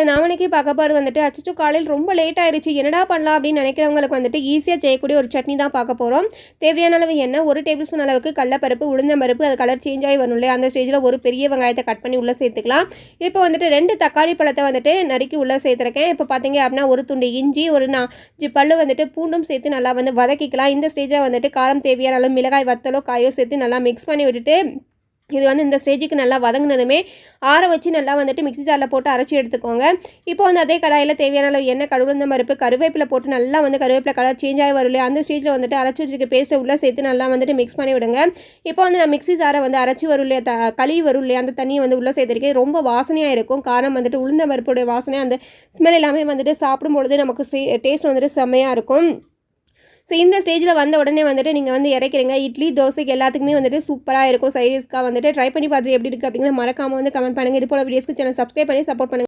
நான் இன்னைக்கு பார்க்க போறது வந்துட்டு, அச்சச்சோ! காலையில ரொம்ப லேட் ஆயிருச்சு. என்னடா பண்ணலாம் அப்படின்னு நினைக்கிறவங்களுக்கு வந்துட்டு, ஈஸியா செய்யக்கூடிய ஒரு சட்னி தான் பார்க்க போறோம். தேவையான அளவு எண்ணெய், 1 டேபிள் ஸ்பூன் அளவுக்கு கடலப்பருப்பு, உளுந்தம்பருப்பு, அது கலர் சேஞ்ச் ஆகி வரும் இல்லையா? அந்த ஸ்டேஜில ஒரு பெரிய வெங்காயத்த கட் பண்ணி உள்ள சேர்த்துக்கலாம். இப்போ வந்துட்டு 2 தக்காளி பழத்த வந்துட்டு நறுக்கி உள்ள சேர்த்துருக்கேன். இப்போ பார்த்தீங்க அப்படின்னா, ஒரு துண்டு இஞ்சி, ஒரு 4 பல்லு வந்துட்டு பூண்டும் சேர்த்து நல்லா வந்து வதக்கிக்கலாம். இந்த ஸ்டேஜில வந்துட்டு காரம் தேவையான அளவு மிளகாய் வத்தலோ, காயோ சேர்த்து நல்லா மிக்ஸ் பண்ணி விட்டுட்டு, இது வந்து இந்த ஸ்டேஜுக்கு நல்லா வதங்கினதுமே ஆற வச்சு நல்லா வந்துட்டு மிக்ஸி ஜாரில் போட்டு அரைச்சி எடுத்துக்கோங்க. இப்போ வந்து அதே கடாயில் தேவையான அளவு எண்ணெய், கடுகு, பருப்பு, கருவேப்பிலை போட்டு நல்லா வந்து கருவேப்பிலை கலர் சேஞ்ச் ஆகி வரும் இல்லையா? அந்த ஸ்டேஜில் வந்துட்டு அரைச்சி வச்சிருக்க பேஸ்ட்டை உள்ளே சேர்த்து நல்லா வந்துட்டு மிக்ஸ் பண்ணி விடுங்க. இப்போ வந்து நான் மிக்ஸி ஜாரை வந்து அரைச்சி வரும் இல்லையா, கழுவி வரும் இல்லையா, அந்த தண்ணியை வந்து உள்ளே சேர்த்துருக்கேன். ரொம்ப வாசனையாக இருக்கும். காரம் வந்துட்டு உளுந்த பருப்புடைய வாசனை, அந்த ஸ்மெல் எல்லாமே வந்துட்டு சாப்பிடும்பொழுது நமக்கு டேஸ்ட் வந்துட்டு செம்மையாக இருக்கும். ஸோ இந்த ஸ்டேஜில் வந்த உடனே வந்துட்டு நீங்கள் வந்து இறக்கிறீங்க. இட்லி, தோசைக்கு எல்லாத்துக்குமே வந்துட்டு சூப்பராக இருக்கும். சைடிஷ்க்காக வந்துட்டு ட்ரை பண்ணி பார்த்துட்டு எப்படி இருக்குது அப்படிங்கிறத மறக்காமல் வந்து கமெண்ட் பண்ணுங்கள். இது போல வீடியோஸ்க்கு சேனல் சப்ஸ்கிரைப் பண்ணி சப்போர்ட் பண்ணுங்கள்.